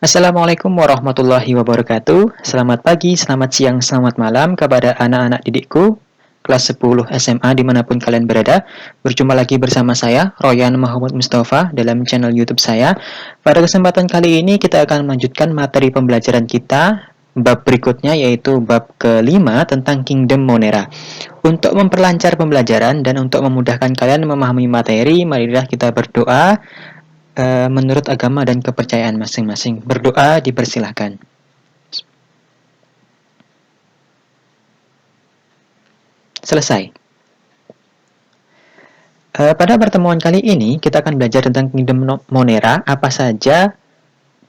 Assalamualaikum warahmatullahi wabarakatuh. Selamat pagi, selamat siang, selamat malam kepada anak-anak didikku kelas 10 SMA dimanapun kalian berada. Berjumpa lagi bersama saya, Royan Muhammad Mustafa, dalam channel YouTube saya. Pada kesempatan kali ini kita akan melanjutkan materi pembelajaran kita bab berikutnya, yaitu bab kelima tentang Kingdom Monera. Untuk memperlancar pembelajaran dan untuk memudahkan kalian memahami materi, marilah kita berdoa menurut agama dan kepercayaan masing-masing. Berdoa dipersilahkan. Selesai. Pada pertemuan kali ini, kita akan belajar tentang Kingdom Monera, apa saja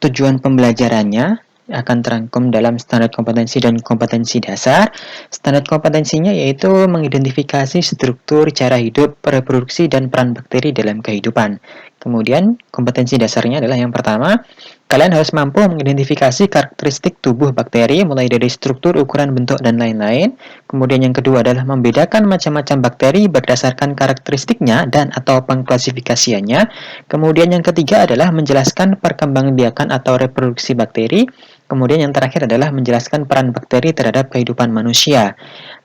tujuan pembelajarannya, akan terangkum dalam standar kompetensi dan kompetensi dasar. Standar kompetensinya yaitu mengidentifikasi struktur, cara hidup, reproduksi, dan peran bakteri dalam kehidupan. Kemudian, kompetensi dasarnya adalah yang pertama, kalian harus mampu mengidentifikasi karakteristik tubuh bakteri, mulai dari struktur, ukuran, bentuk, dan lain-lain. Kemudian yang kedua adalah membedakan macam-macam bakteri berdasarkan karakteristiknya dan atau pengklasifikasiannya. Kemudian yang ketiga adalah menjelaskan perkembangbiakan atau reproduksi bakteri. Kemudian yang terakhir adalah menjelaskan peran bakteri terhadap kehidupan manusia.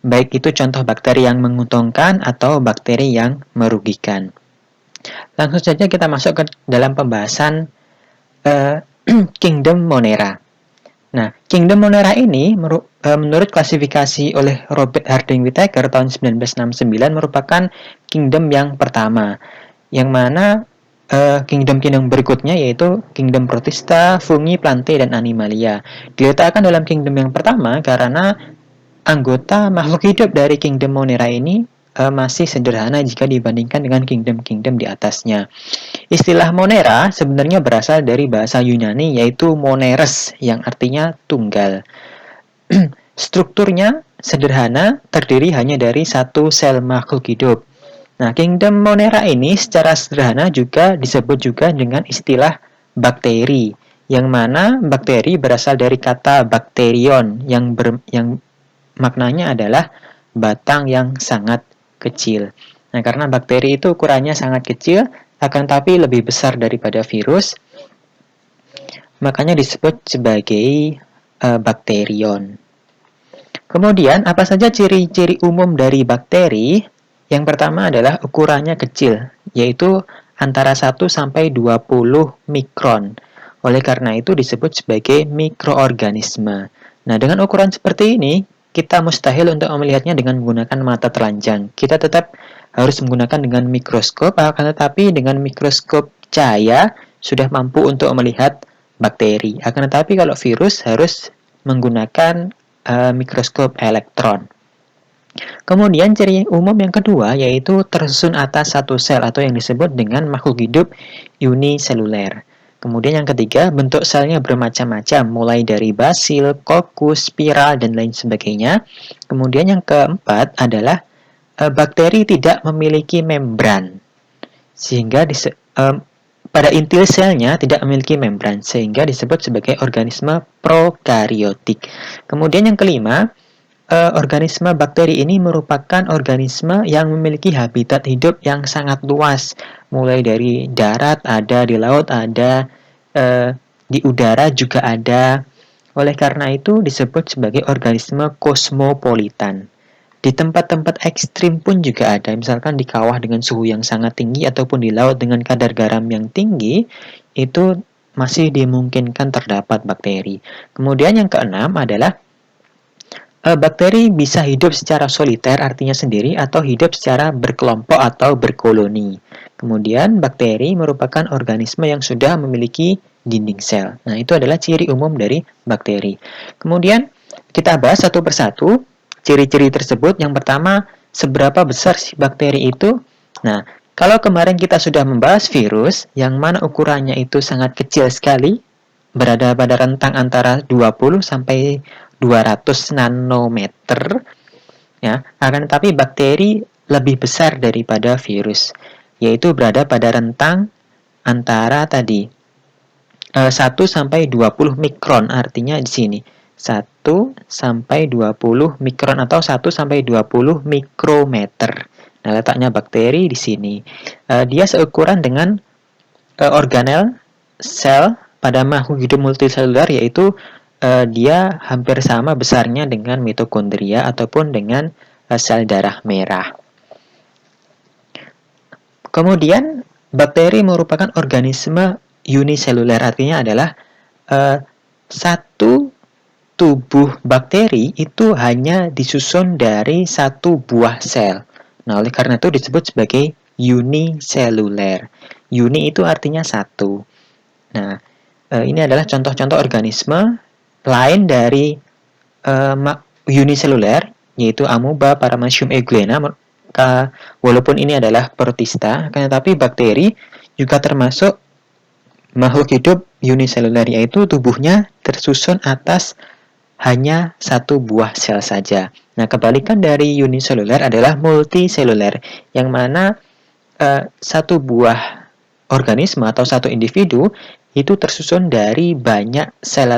Baik itu contoh bakteri yang menguntungkan atau bakteri yang merugikan. Langsung saja kita masuk ke dalam pembahasan Kingdom Monera. Nah, Kingdom Monera ini menurut klasifikasi oleh Robert Harding Whittaker tahun 1969 merupakan kingdom yang pertama, yang mana kingdom-kingdom berikutnya yaitu kingdom Protista, Fungi, Plantae, dan Animalia. Diletakkan dalam kingdom yang pertama karena anggota makhluk hidup dari kingdom Monera ini masih sederhana jika dibandingkan dengan kingdom-kingdom di atasnya. Istilah Monera sebenarnya berasal dari bahasa Yunani yaitu moneres yang artinya tunggal. Strukturnya sederhana, terdiri hanya dari satu sel makhluk hidup. Nah, Kingdom Monera ini secara sederhana juga disebut juga dengan istilah bakteri, yang mana bakteri berasal dari kata bakterion yang maknanya adalah batang yang sangat kecil. Nah, karena bakteri itu ukurannya sangat kecil, akan tapi lebih besar daripada virus, makanya disebut sebagai bakterion. Kemudian, apa saja ciri-ciri umum dari bakteri? Yang pertama adalah ukurannya kecil, yaitu antara 1 sampai 20 mikron. Oleh karena itu disebut sebagai mikroorganisme. Nah, dengan ukuran seperti ini, kita mustahil untuk melihatnya dengan menggunakan mata telanjang. Kita tetap harus menggunakan dengan mikroskop, akan tetapi dengan mikroskop cahaya sudah mampu untuk melihat bakteri. Akan tetapi kalau virus harus menggunakan mikroskop elektron. Kemudian ciri umum yang kedua yaitu tersusun atas satu sel atau yang disebut dengan makhluk hidup uniseluler. Kemudian yang ketiga, bentuk selnya bermacam-macam, mulai dari basil, kokus, spiral, dan lain sebagainya. Kemudian yang keempat adalah bakteri tidak memiliki membran, sehingga pada inti selnya tidak memiliki membran, sehingga disebut sebagai organisme prokaryotik. Kemudian yang kelima, organisme bakteri ini merupakan organisme yang memiliki habitat hidup yang sangat luas, mulai dari darat ada, di laut ada, di udara juga ada. Oleh karena itu disebut sebagai organisme kosmopolitan. Di tempat-tempat ekstrim pun juga ada, misalkan di kawah dengan suhu yang sangat tinggi ataupun di laut dengan kadar garam yang tinggi, itu masih dimungkinkan terdapat bakteri. Kemudian yang keenam adalah bakteri bisa hidup secara soliter, artinya sendiri, atau hidup secara berkelompok atau berkoloni. Kemudian, bakteri merupakan organisme yang sudah memiliki dinding sel. Nah, itu adalah ciri umum dari bakteri. Kemudian, kita bahas satu persatu ciri-ciri tersebut. Yang pertama, seberapa besar sih bakteri itu? Nah, kalau kemarin kita sudah membahas virus, yang mana ukurannya itu sangat kecil sekali, berada pada rentang antara 20 sampai 200 nanometer, ya, akan tetapi bakteri lebih besar daripada virus, yaitu berada pada rentang antara tadi 1 sampai 20 mikron, artinya di sini 1 sampai 20 mikron atau 1 sampai 20 mikrometer. Nah, letaknya bakteri di sini. Dia seukuran dengan organel sel pada makhluk hidup multiseluler, yaitu dia hampir sama besarnya dengan mitokondria ataupun dengan sel darah merah. Kemudian bakteri merupakan organisme uniseluler, artinya adalah satu tubuh bakteri itu hanya disusun dari satu buah sel. Nah, oleh karena itu disebut sebagai uniseluler. Uni itu artinya satu. Nah, ini adalah contoh-contoh organisme lain dari uniseluler, yaitu amoeba, paramecium, euglena. Walaupun ini adalah protista, tetapi bakteri juga termasuk makhluk hidup uniseluler, yaitu tubuhnya tersusun atas hanya satu buah sel saja. Nah, kebalikan dari uniseluler adalah multiseluler, yang mana satu buah organisme atau satu individu itu tersusun dari banyak sel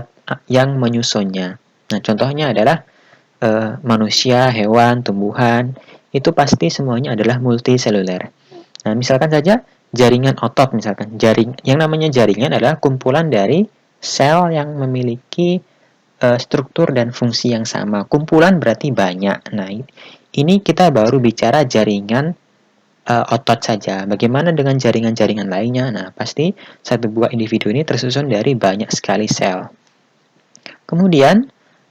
yang menyusunnya. Nah, contohnya adalah manusia, hewan, tumbuhan, itu pasti semuanya adalah multiseluler. Nah, misalkan saja jaringan otot, misalkan yang namanya jaringan adalah kumpulan dari sel yang memiliki struktur dan fungsi yang sama. Kumpulan berarti banyak. Nah, ini kita baru bicara jaringan otot saja. Bagaimana dengan jaringan-jaringan lainnya? Nah, pasti satu buah individu ini tersusun dari banyak sekali sel. Kemudian,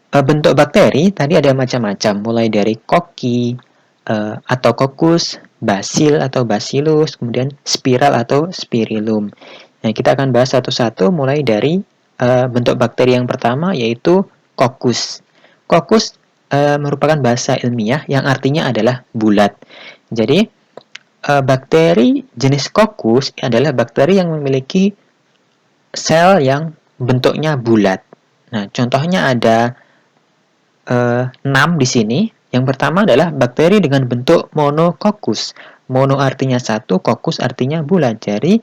bentuk bakteri tadi ada macam-macam, mulai dari koki atau kokus, basil atau bacillus, kemudian spiral atau spirillum. Nah, kita akan bahas satu-satu mulai dari bentuk bakteri yang pertama, yaitu kokus. Kokus merupakan bahasa ilmiah yang artinya adalah bulat. Jadi, bakteri jenis kokus adalah bakteri yang memiliki sel yang bentuknya bulat. Nah, contohnya ada 6 di sini. Yang pertama adalah bakteri dengan bentuk monokokus. Mono artinya satu, kokus artinya bulat. Jadi,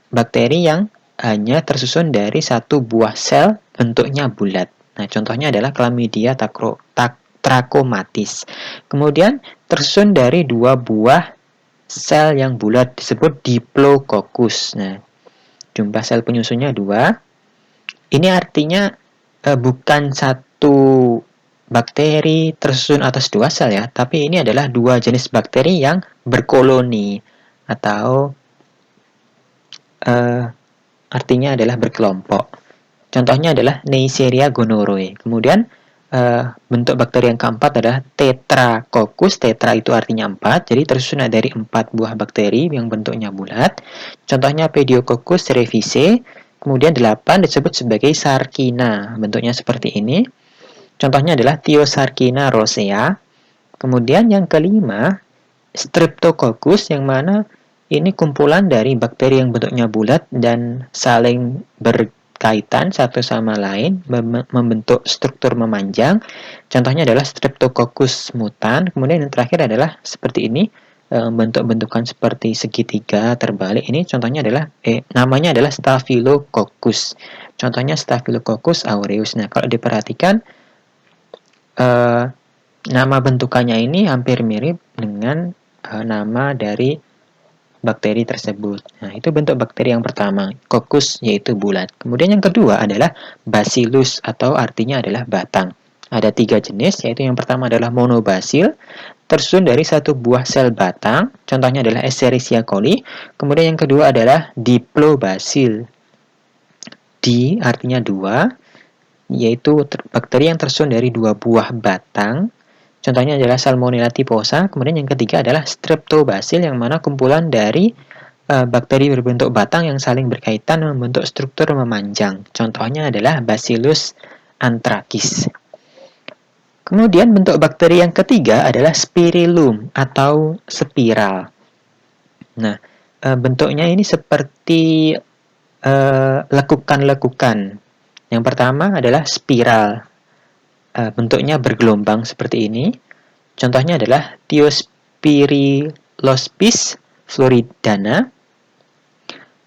bakteri yang hanya tersusun dari satu buah sel bentuknya bulat. Nah, contohnya adalah Chlamydia trachomatis. Kemudian, tersusun dari dua buah sel yang bulat disebut diplococcus. Nah, jumlah sel penyusunnya 2. Ini artinya bukan satu bakteri tersusun atas 2 sel ya, tapi ini adalah 2 jenis bakteri yang berkoloni atau artinya adalah berkelompok. Contohnya adalah Neisseria gonorrhoeae. Kemudian bentuk bakteri yang keempat adalah Tetracoccus. Tetra itu artinya 4, jadi tersusun dari 4 buah bakteri yang bentuknya bulat. Contohnya Pediococcus cerevisiae. Kemudian 8 disebut sebagai Sarkina, bentuknya seperti ini. Contohnya adalah Thiosarcina rosea. Kemudian yang kelima, Streptococcus, yang mana ini kumpulan dari bakteri yang bentuknya bulat dan saling berkaitan satu sama lain, membentuk struktur memanjang. Contohnya adalah Streptococcus mutan. Kemudian yang terakhir adalah seperti ini, bentuk-bentukan seperti segitiga terbalik. Ini contohnya adalah namanya adalah Staphylococcus. Contohnya Staphylococcus aureus. Nah, kalau diperhatikan nama bentukannya ini hampir mirip dengan nama dari bakteri tersebut. Nah, itu bentuk bakteri yang pertama, coccus, yaitu bulat. Kemudian yang kedua adalah bacillus, atau artinya adalah batang. Ada 3 jenis, yaitu yang pertama adalah monobacil, tersusun dari satu buah sel batang, contohnya adalah Escherichia coli. Kemudian yang kedua adalah diplobacil. Di artinya 2, yaitu bakteri yang tersusun dari 2 buah batang. Contohnya adalah Salmonella typhosa. Kemudian yang ketiga adalah Streptobacil, yang mana kumpulan dari bakteri berbentuk batang yang saling berkaitan membentuk struktur memanjang. Contohnya adalah Bacillus anthracis. Kemudian bentuk bakteri yang ketiga adalah spirillum atau spiral. Nah, bentuknya ini seperti lekukan-lekukan. Yang pertama adalah spiral. Bentuknya bergelombang seperti ini. Contohnya adalah Thiospirilospis floridana.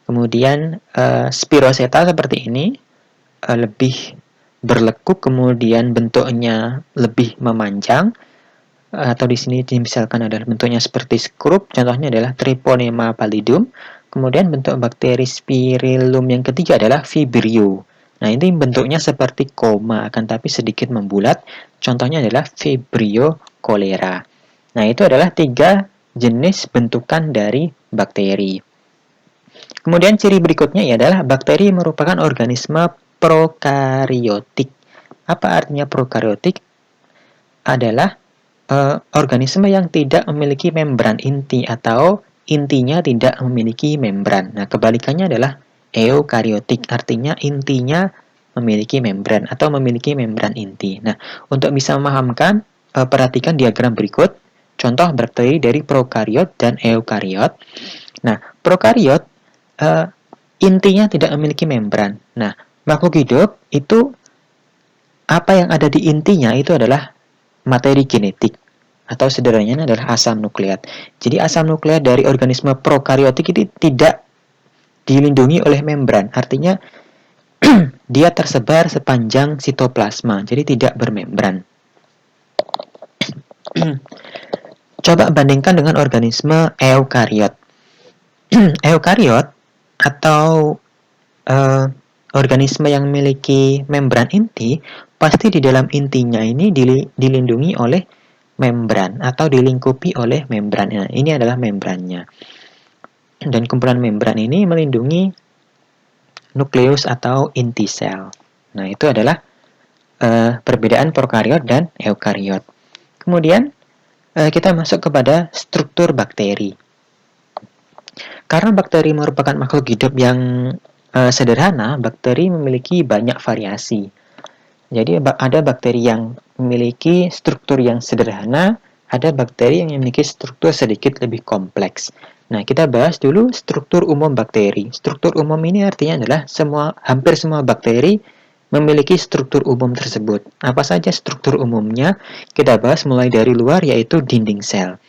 Kemudian Spiroseta seperti ini, lebih berlekuk, kemudian bentuknya lebih memanjang. Atau di sini misalkan adalah bentuknya seperti skrup, contohnya adalah Treponema pallidum. Kemudian bentuk bakteri Spirillum yang ketiga adalah Vibrio. Nah, ini bentuknya seperti koma, akan tapi sedikit membulat. Contohnya adalah Vibrio cholera. Nah, itu adalah 3 jenis bentukan dari bakteri. Kemudian ciri berikutnya adalah bakteri merupakan organisme prokariotik. Apa artinya prokariotik? Adalah organisme yang tidak memiliki membran inti atau intinya tidak memiliki membran. Nah, kebalikannya adalah eukariotik, artinya intinya memiliki membran atau memiliki membran inti. Nah, untuk bisa memahamkan, perhatikan diagram berikut. Contoh bakteri dari prokariot dan eukariot. Nah, prokariot intinya tidak memiliki membran. Nah, makhluk hidup itu apa yang ada di intinya itu adalah materi genetik atau sederhananya adalah asam nukleat. Jadi asam nukleat dari organisme prokariotik itu tidak dilindungi oleh membran. Artinya dia tersebar sepanjang sitoplasma, jadi tidak bermembran. Coba bandingkan dengan organisme eukariot. Eukariot atau organisme yang memiliki membran inti, pasti di dalam intinya ini dilindungi oleh membran atau dilingkupi oleh membran. Nah, ini adalah membrannya. Dan kumpulan membran ini melindungi nukleus atau inti sel. Nah, itu adalah perbedaan prokariot dan eukariot. Kemudian kita masuk kepada struktur bakteri. Karena bakteri merupakan makhluk hidup yang sederhana, bakteri memiliki banyak variasi. Jadi ada bakteri yang memiliki struktur yang sederhana, ada bakteri yang memiliki struktur sedikit lebih kompleks. Nah, kita bahas dulu struktur umum bakteri. Struktur umum ini artinya adalah hampir semua bakteri memiliki struktur umum tersebut. Apa saja struktur umumnya? Kita bahas mulai dari luar, yaitu dinding sel.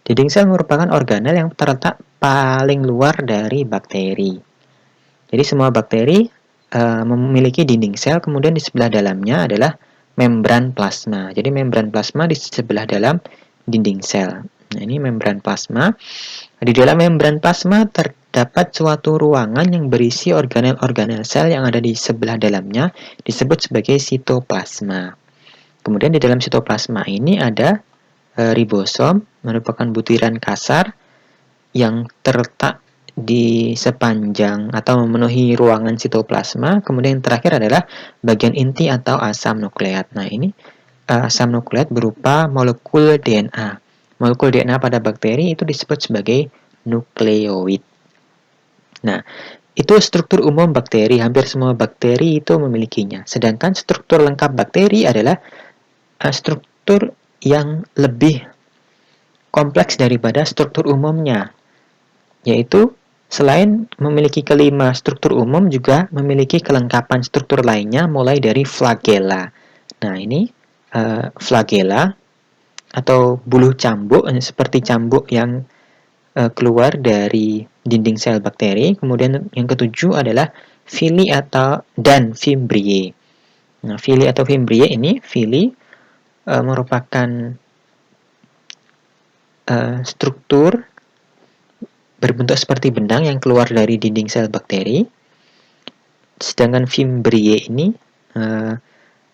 Dinding sel merupakan organel yang terletak paling luar dari bakteri. Jadi semua bakteri memiliki dinding sel, kemudian di sebelah dalamnya adalah membran plasma. Jadi membran plasma di sebelah dalam dinding sel. Nah, ini membran plasma. Di dalam membran plasma terdapat suatu ruangan yang berisi organel-organel sel yang ada di sebelah dalamnya, disebut sebagai sitoplasma. Kemudian di dalam sitoplasma ini ada ribosom, merupakan butiran kasar yang terletak di sepanjang atau memenuhi ruangan sitoplasma. Kemudian yang terakhir adalah bagian inti atau asam nukleat. Nah, ini asam nukleat berupa molekul DNA. Molekul DNA pada bakteri itu disebut sebagai nukleoid. Nah, itu struktur umum bakteri. Hampir semua bakteri itu memilikinya. Sedangkan struktur lengkap bakteri adalah struktur yang lebih kompleks daripada struktur umumnya, yaitu selain memiliki kelima struktur umum, juga memiliki kelengkapan struktur lainnya, mulai dari flagella. Nah, ini flagella atau buluh cambuk, seperti cambuk yang keluar dari dinding sel bakteri. Kemudian yang ketujuh adalah villi dan fimbriae. Nah, villi atau fimbriae ini, villi merupakan struktur berbentuk seperti benang yang keluar dari dinding sel bakteri. Sedangkan fimbriae ini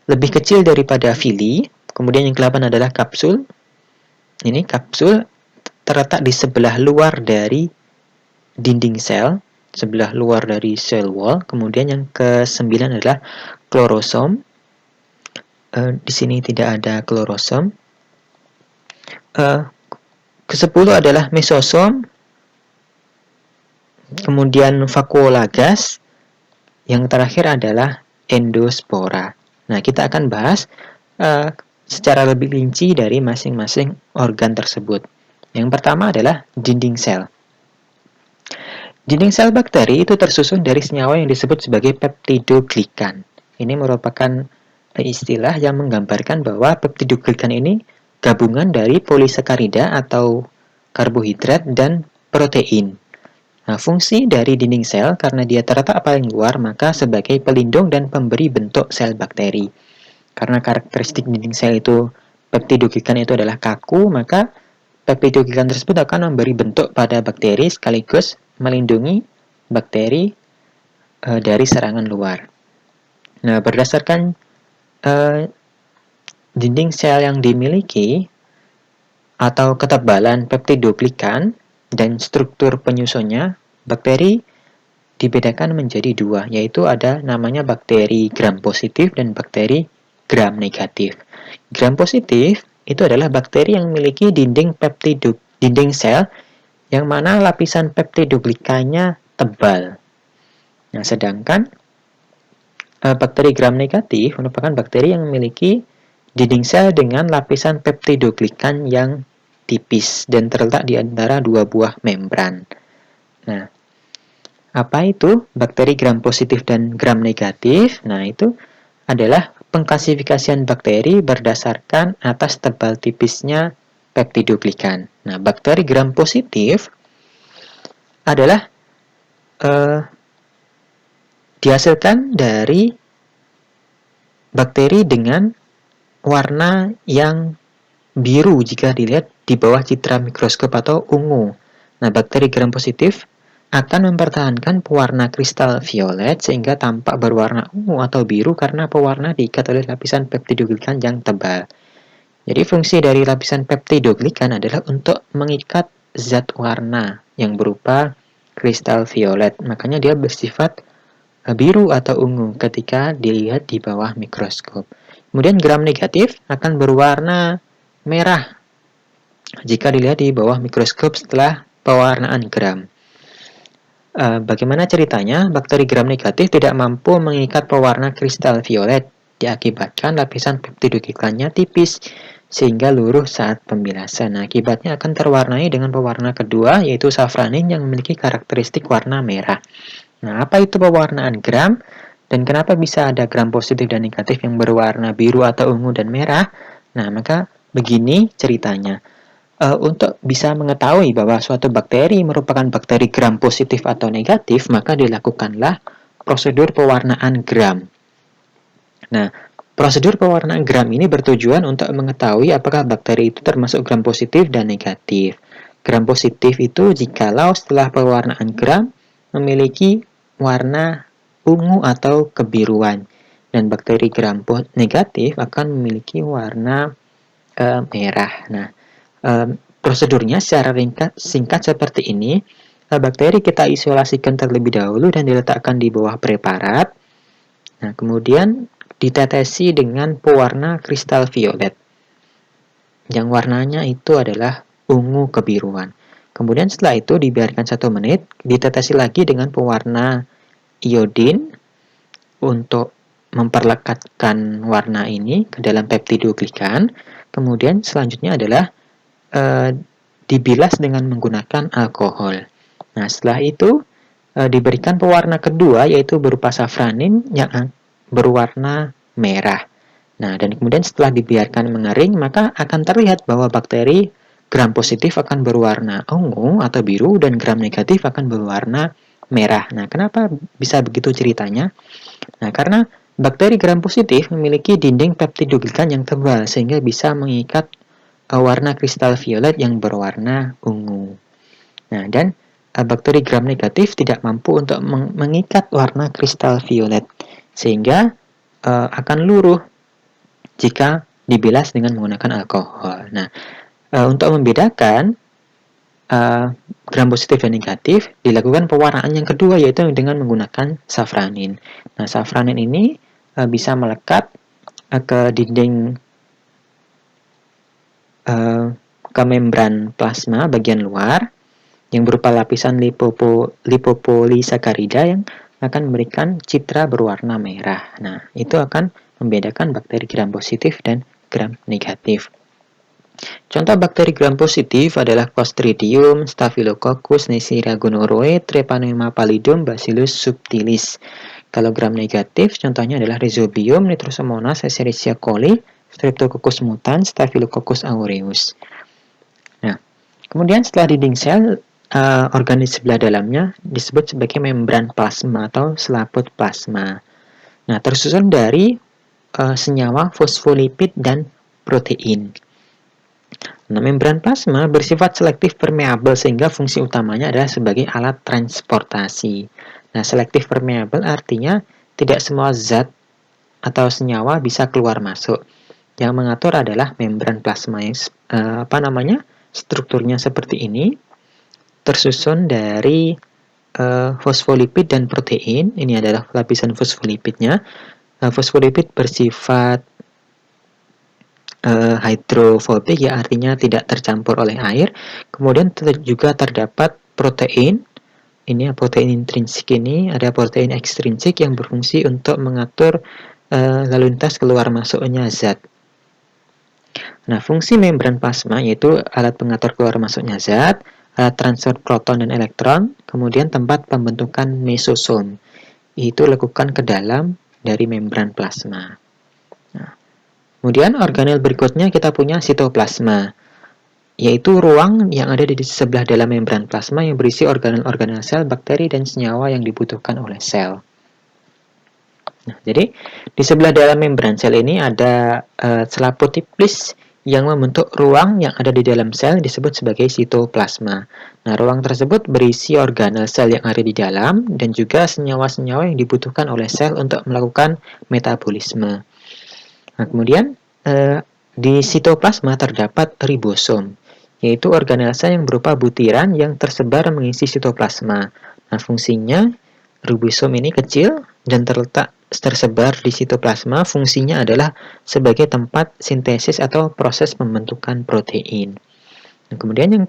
lebih kecil daripada villi. Kemudian yang ke-8 adalah kapsul. Ini kapsul terletak di sebelah luar dari dinding sel, sebelah luar dari cell wall. Kemudian yang ke-9 adalah klorosom. Di sini tidak ada klorosom. Ke-10 adalah mesosom. Kemudian vakuolagas. Yang terakhir adalah endospora. Nah, kita akan bahas secara lebih rinci dari masing-masing organ tersebut. Yang pertama adalah dinding sel. Dinding sel bakteri itu tersusun dari senyawa yang disebut sebagai peptidoglikan. Ini merupakan istilah yang menggambarkan bahwa peptidoglikan ini gabungan dari polisakarida atau karbohidrat dan protein. Nah, fungsi dari dinding sel, karena dia terletak paling luar, maka sebagai pelindung dan pemberi bentuk sel bakteri. Karena karakteristik dinding sel itu, peptidoglikan itu adalah kaku, maka peptidoglikan tersebut akan memberi bentuk pada bakteri sekaligus melindungi bakteri dari serangan luar. Nah, berdasarkan dinding sel yang dimiliki atau ketebalan peptidoglikan dan struktur penyusunnya, bakteri dibedakan menjadi dua, yaitu ada namanya bakteri gram positif dan bakteri gram negatif. Gram positif itu adalah bakteri yang memiliki dinding sel yang mana lapisan peptidoglikannya tebal. Nah, sedangkan bakteri gram negatif merupakan bakteri yang memiliki dinding sel dengan lapisan peptidoglikan yang tipis dan terletak di antara dua buah membran. Nah, apa itu bakteri gram positif dan gram negatif? Nah, itu adalah pengklasifikasian bakteri berdasarkan atas tebal tipisnya peptidoglikan. Nah, bakteri gram positif adalah dihasilkan dari bakteri dengan warna yang biru jika dilihat di bawah citra mikroskop atau ungu. Nah, bakteri gram positif akan mempertahankan pewarna kristal violet sehingga tampak berwarna ungu atau biru karena pewarna diikat oleh lapisan peptidoglikan yang tebal. Jadi fungsi dari lapisan peptidoglikan adalah untuk mengikat zat warna yang berupa kristal violet. Makanya dia bersifat biru atau ungu ketika dilihat di bawah mikroskop. Kemudian gram negatif akan berwarna merah jika dilihat di bawah mikroskop setelah pewarnaan gram. Bagaimana ceritanya? Bakteri gram negatif tidak mampu mengikat pewarna kristal violet diakibatkan lapisan peptidoglikannya tipis sehingga luruh saat pembilasan. Nah, akibatnya akan terwarnai dengan pewarna kedua yaitu safranin yang memiliki karakteristik warna merah. Nah, apa itu pewarnaan gram dan kenapa bisa ada gram positif dan negatif yang berwarna biru atau ungu dan merah? Nah, maka begini ceritanya. Untuk bisa mengetahui bahwa suatu bakteri merupakan bakteri gram positif atau negatif, maka dilakukanlah prosedur pewarnaan gram. Nah, prosedur pewarnaan gram ini bertujuan untuk mengetahui apakah bakteri itu termasuk gram positif dan negatif. Gram positif itu jikalau setelah pewarnaan gram memiliki warna ungu atau kebiruan, dan bakteri gram negatif akan memiliki warna merah. Nah, prosedurnya secara singkat seperti ini. Bakteri kita isolasikan terlebih dahulu dan diletakkan di bawah preparat. Nah, kemudian ditetesi dengan pewarna kristal violet yang warnanya itu adalah ungu kebiruan. Kemudian setelah itu dibiarkan 1 menit, ditetesi lagi dengan pewarna iodin untuk memperlekatkan warna ini ke dalam peptidoglikan. Kemudian selanjutnya adalah dibilas dengan menggunakan alkohol. Nah, setelah itu diberikan pewarna kedua yaitu berupa safranin yang berwarna merah. Nah, dan kemudian setelah dibiarkan mengering, maka akan terlihat bahwa bakteri gram positif akan berwarna ungu atau biru dan gram negatif akan berwarna merah. Nah, kenapa bisa begitu ceritanya? Nah, karena bakteri gram positif memiliki dinding peptidoglikan yang tebal sehingga bisa mengikat warna kristal violet yang berwarna ungu. Nah, dan bakteri gram negatif tidak mampu untuk mengikat warna kristal violet sehingga akan luruh jika dibilas dengan menggunakan alkohol. Nah, untuk membedakan gram positif dan negatif dilakukan pewarnaan yang kedua yaitu dengan menggunakan safranin. Nah, safranin ini bisa melekat ke dinding ke membran plasma bagian luar yang berupa lapisan lipopolisakarida yang akan memberikan citra berwarna merah. Nah, itu akan membedakan bakteri gram positif dan gram negatif. Contoh bakteri gram positif adalah Clostridium, Staphylococcus, Neisseria gonorrhoeae, Treponema pallidum, Bacillus subtilis. Kalau gram negatif, contohnya adalah Rhizobium, Nitrosomonas, Escherichia coli, Streptococcus mutans, Staphylococcus aureus. Nah, kemudian setelah dinding sel, organ di sebelah dalamnya disebut sebagai membran plasma atau selaput plasma. Nah, tersusun dari senyawa fosfolipid dan protein. Nah, membran plasma bersifat selektif permeabel sehingga fungsi utamanya adalah sebagai alat transportasi. Nah, selektif permeabel artinya tidak semua zat atau senyawa bisa keluar masuk. Yang mengatur adalah membran plasma yang strukturnya seperti ini, tersusun dari fosfolipid dan protein. Ini adalah lapisan fosfolipidnya. Fosfolipid bersifat hidrofobik, ya artinya tidak tercampur oleh air. Kemudian juga terdapat protein. Ini protein intrinsik, ini ada protein ekstrinsik yang berfungsi untuk mengatur lalu lintas keluar masuknya zat. Nah, fungsi membran plasma yaitu alat pengatur keluar masuknya zat, alat transfer proton dan elektron, kemudian tempat pembentukan mesosom. Itu lekukan ke dalam dari membran plasma. Nah, kemudian organel berikutnya kita punya sitoplasma, yaitu ruang yang ada di sebelah dalam membran plasma yang berisi organel-organel sel, bakteri, dan senyawa yang dibutuhkan oleh sel. Nah, jadi di sebelah dalam membran sel ini ada selaput tipis yang membentuk ruang yang ada di dalam sel disebut sebagai sitoplasma. Nah, ruang tersebut berisi organel sel yang ada di dalam dan juga senyawa-senyawa yang dibutuhkan oleh sel untuk melakukan metabolisme. Nah, kemudian di sitoplasma terdapat ribosom, yaitu organel sel yang berupa butiran yang tersebar mengisi sitoplasma. Nah, fungsinya ribosom ini kecil dan tersebar di sitoplasma. Fungsinya adalah sebagai tempat sintesis atau proses pembentukan protein. Nah, kemudian yang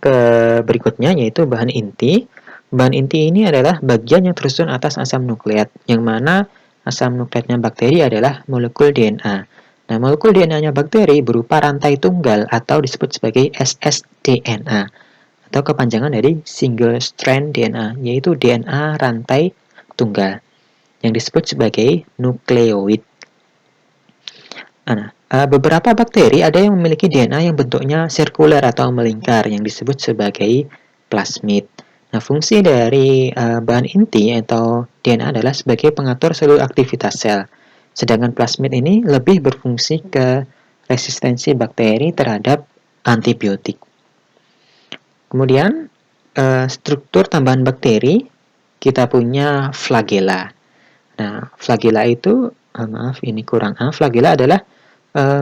berikutnya yaitu bahan inti. Bahan inti ini adalah bagian yang tersusun atas asam nukleat, yang mana asam nukleatnya bakteri adalah molekul DNA. Nah, molekul DNA-nya bakteri berupa rantai tunggal atau disebut sebagai ssDNA, atau kepanjangan dari single strand DNA, yaitu DNA rantai tunggal, yang disebut sebagai nukleoid. Nah, beberapa bakteri ada yang memiliki DNA yang bentuknya sirkuler atau melingkar, yang disebut sebagai plasmid. Nah, fungsi dari bahan inti atau DNA adalah sebagai pengatur seluruh aktivitas sel. Sedangkan plasmid ini lebih berfungsi ke resistensi bakteri terhadap antibiotik. Kemudian, struktur tambahan bakteri, kita punya flagella. Nah, flagella itu, flagella adalah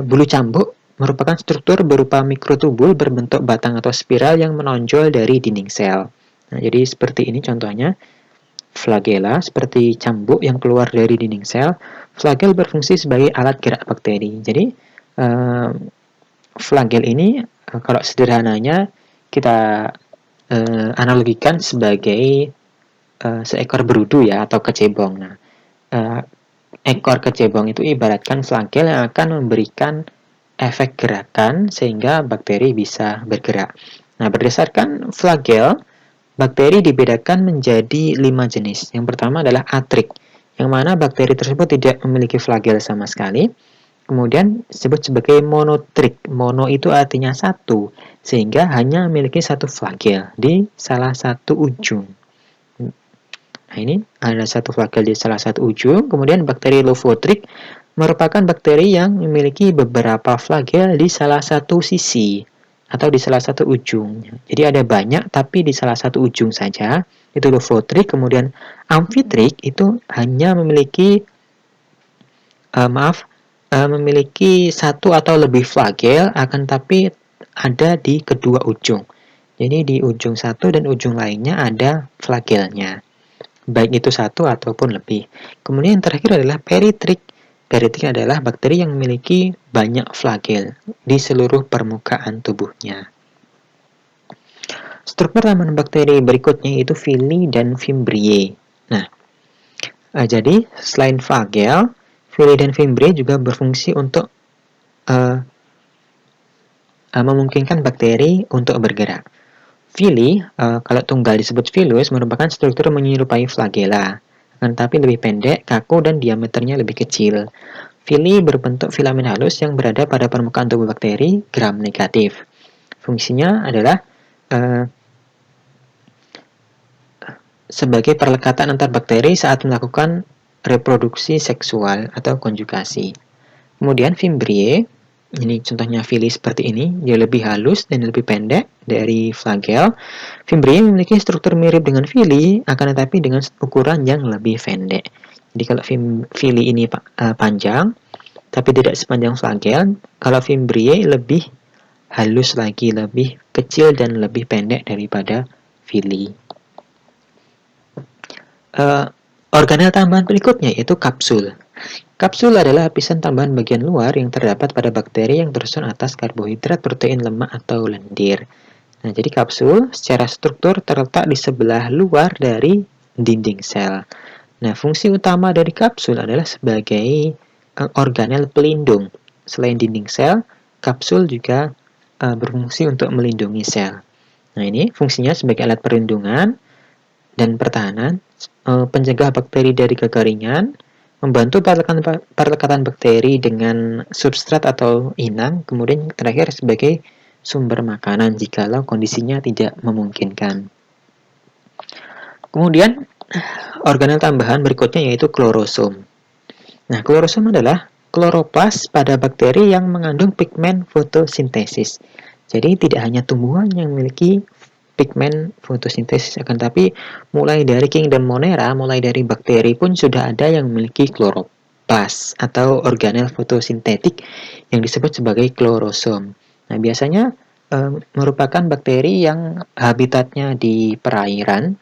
bulu cambuk, merupakan struktur berupa mikrotubul berbentuk batang atau spiral yang menonjol dari dinding sel. Nah, jadi seperti ini contohnya, flagella seperti cambuk yang keluar dari dinding sel. Flagel berfungsi sebagai alat gerak bakteri. Jadi, flagel ini, kalau sederhananya kita analogikan sebagai seekor berudu ya, atau kecebong. Nah, ekor kecebong itu ibaratkan flagel yang akan memberikan efek gerakan sehingga bakteri bisa bergerak. Nah, berdasarkan flagel, bakteri dibedakan menjadi 5 jenis. Yang pertama adalah atrik, yang mana bakteri tersebut tidak memiliki flagel sama sekali. Kemudian disebut sebagai monotrik. Mono itu artinya satu, sehingga hanya memiliki satu flagel di salah satu ujung. Nah, ini ada satu flagel di salah satu ujung. Kemudian bakteri lofotrik merupakan bakteri yang memiliki beberapa flagel di salah satu sisi atau di salah satu ujung. Jadi ada banyak tapi di salah satu ujung saja. Itu lofotrik. Kemudian amfitrik itu hanya memiliki memiliki satu atau lebih flagel, akan tapi ada di kedua ujung. Jadi di ujung satu dan ujung lainnya ada flagelnya, baik itu satu ataupun lebih. Kemudian yang terakhir adalah peritrik. Peritrik adalah bakteri yang memiliki banyak flagel di seluruh permukaan tubuhnya. Struktur tambahan bakteri berikutnya yaitu villi dan fimbriae. Nah, jadi selain flagel, villi dan fimbriae juga berfungsi untuk memungkinkan bakteri untuk bergerak. Villi, kalau tunggal disebut villus, merupakan struktur menyerupai flagella, akan tetapi lebih pendek, kaku, dan diameternya lebih kecil. Villi berbentuk filamen halus yang berada pada permukaan tubuh bakteri, gram negatif. Fungsinya adalah sebagai perlekatan antar bakteri saat melakukan reproduksi seksual atau konjugasi. Kemudian fimbriae Ini contohnya villi seperti ini, dia lebih halus dan lebih pendek dari flagel. Fimbriae memiliki struktur mirip dengan villi, akan tetapi dengan ukuran yang lebih pendek. Jadi kalau villi ini panjang, tapi tidak sepanjang flagel, kalau Fimbriae lebih halus lagi, lebih kecil dan lebih pendek daripada villi. Organel tambahan berikutnya yaitu kapsul. Kapsul adalah lapisan tambahan bagian luar yang terdapat pada bakteri yang tersusun atas karbohidrat, protein, lemak, atau lendir. Nah, jadi kapsul secara struktur terletak di sebelah luar dari dinding sel. Nah, fungsi utama dari kapsul adalah sebagai organel pelindung. Selain dinding sel, kapsul juga berfungsi untuk melindungi sel. Nah, ini fungsinya sebagai alat perlindungan dan pertahanan, pencegah bakteri dari kekeringan, membantu perlekatan bakteri dengan substrat atau inang, kemudian terakhir sebagai sumber makanan jikalau kondisinya tidak memungkinkan. Kemudian organel tambahan berikutnya yaitu klorosom. Nah, klorosom adalah kloroplas pada bakteri yang mengandung pigmen fotosintesis. Jadi tidak hanya tumbuhan yang memiliki pigmen fotosintesis, akan tapi mulai dari Kingdom Monera, mulai dari bakteri pun sudah ada yang memiliki kloroplas atau organel fotosintetik yang disebut sebagai klorosom. Nah, biasanya merupakan bakteri yang habitatnya di perairan,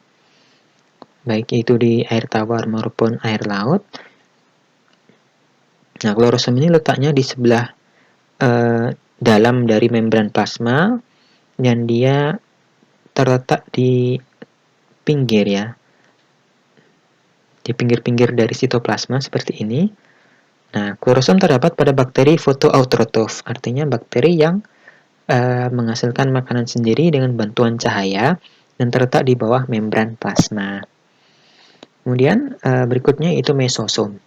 baik itu di air tawar maupun air laut. Nah, klorosom ini letaknya di sebelah dalam dari membran plasma dan dia terletak di pinggir ya, di pinggir-pinggir dari sitoplasma seperti ini. Nah, klorosom terdapat pada bakteri fotoautrotrof, artinya bakteri yang menghasilkan makanan sendiri dengan bantuan cahaya dan terletak di bawah membran plasma. Kemudian berikutnya itu mesosom.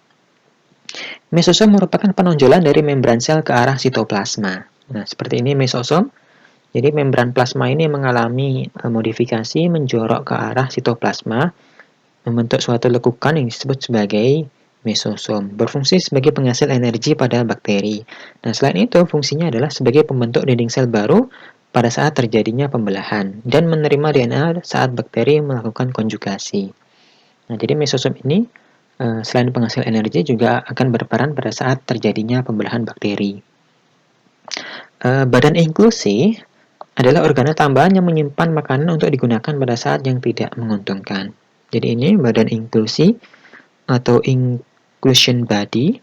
Mesosom merupakan penonjolan dari membran sel ke arah sitoplasma. Nah, seperti ini mesosom. Jadi membran plasma ini mengalami modifikasi menjorok ke arah sitoplasma, membentuk suatu lekukan yang disebut sebagai mesosom, berfungsi sebagai penghasil energi pada bakteri. Nah, selain itu, fungsinya adalah sebagai pembentuk dinding sel baru pada saat terjadinya pembelahan dan menerima DNA saat bakteri melakukan konjugasi. Nah, jadi mesosom ini selain penghasil energi juga akan berperan pada saat terjadinya pembelahan bakteri. Badan inklusi adalah organel tambahan yang menyimpan makanan untuk digunakan pada saat yang tidak menguntungkan. Jadi ini badan inklusi atau inclusion body.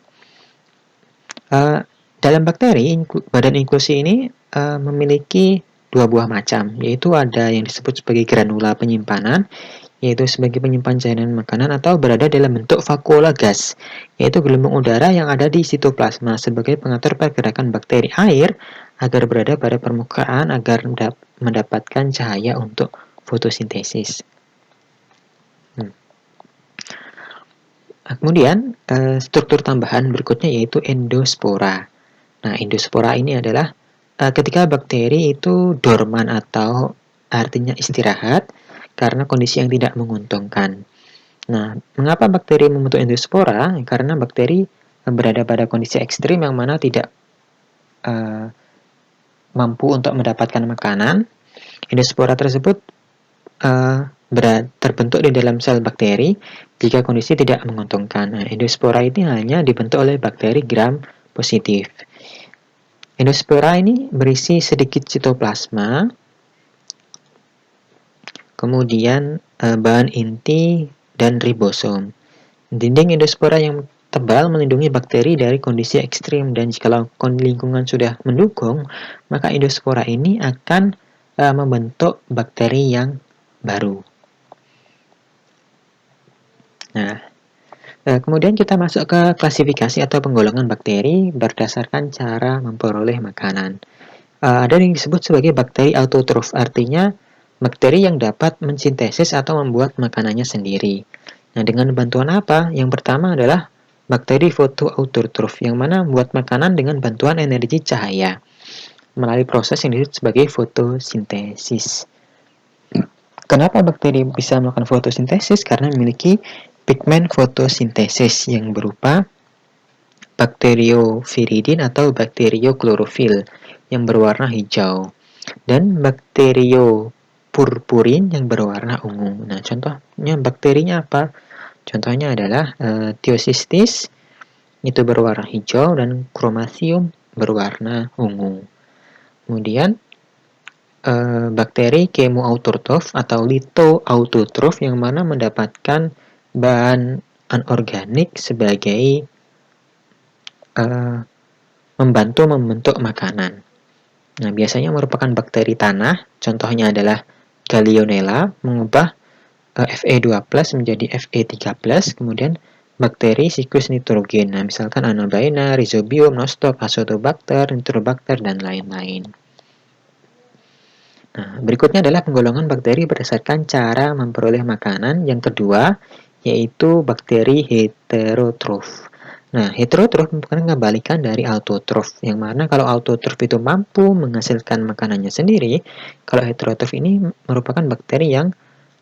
Dalam bakteri, badan inklusi ini memiliki dua buah macam, yaitu ada yang disebut sebagai granula penyimpanan, yaitu sebagai penyimpan cairan makanan atau berada dalam bentuk vakuola gas, yaitu gelombang udara yang ada di sitoplasma sebagai pengatur pergerakan bakteri air agar berada pada permukaan agar mendapatkan cahaya untuk fotosintesis. Kemudian struktur tambahan berikutnya yaitu endospora. Nah, endospora ini adalah ketika bakteri itu dorman atau artinya istirahat karena kondisi yang tidak menguntungkan. Nah, mengapa bakteri membentuk endospora? Karena bakteri berada pada kondisi ekstrim yang mana tidak mampu untuk mendapatkan makanan. Endospora tersebut terbentuk di dalam sel bakteri jika kondisi tidak menguntungkan. Nah, endospora ini hanya dibentuk oleh bakteri gram positif. Endospora ini berisi sedikit sitoplasma, kemudian bahan inti dan ribosom. Dinding endospora yang tebal melindungi bakteri dari kondisi ekstrim, dan jika lingkungan sudah mendukung, maka endospora ini akan membentuk bakteri yang baru. Nah, kemudian kita masuk ke klasifikasi atau penggolongan bakteri berdasarkan cara memperoleh makanan. Ada yang disebut sebagai bakteri autotrof, artinya bakteri yang dapat mensintesis atau membuat makanannya sendiri. Nah, dengan bantuan apa? Yang pertama adalah bakteri fotoautotrof, yang mana membuat makanan dengan bantuan energi cahaya melalui proses yang disebut sebagai fotosintesis. Kenapa bakteri bisa melakukan fotosintesis? Karena memiliki pigmen fotosintesis yang berupa bakterioviridin atau bakterioklorofil yang berwarna hijau, dan bakteriopurpurin yang berwarna ungu. Nah, contohnya bakterinya apa? Contohnya adalah Thiocystis itu berwarna hijau dan Chromatium berwarna ungu. Kemudian bakteri chemoautotrof atau lithoautotrof yang mana mendapatkan bahan anorganik sebagai membantu membentuk makanan. Nah, biasanya merupakan bakteri tanah, contohnya adalah Gallionella, mengubah Fe2+ menjadi Fe3+, kemudian bakteri siklus nitrogen. Nah, misalkan Anabaena, Rhizobium, Nostoc, Azotobacter, Nitrobacter, dan lain-lain. Nah, berikutnya adalah penggolongan bakteri berdasarkan cara memperoleh makanan. Yang kedua, yaitu bakteri heterotrof. Nah, heterotrof merupakan kebalikan dari autotrof, yang mana kalau autotrof itu mampu menghasilkan makanannya sendiri, kalau heterotrof ini merupakan bakteri yang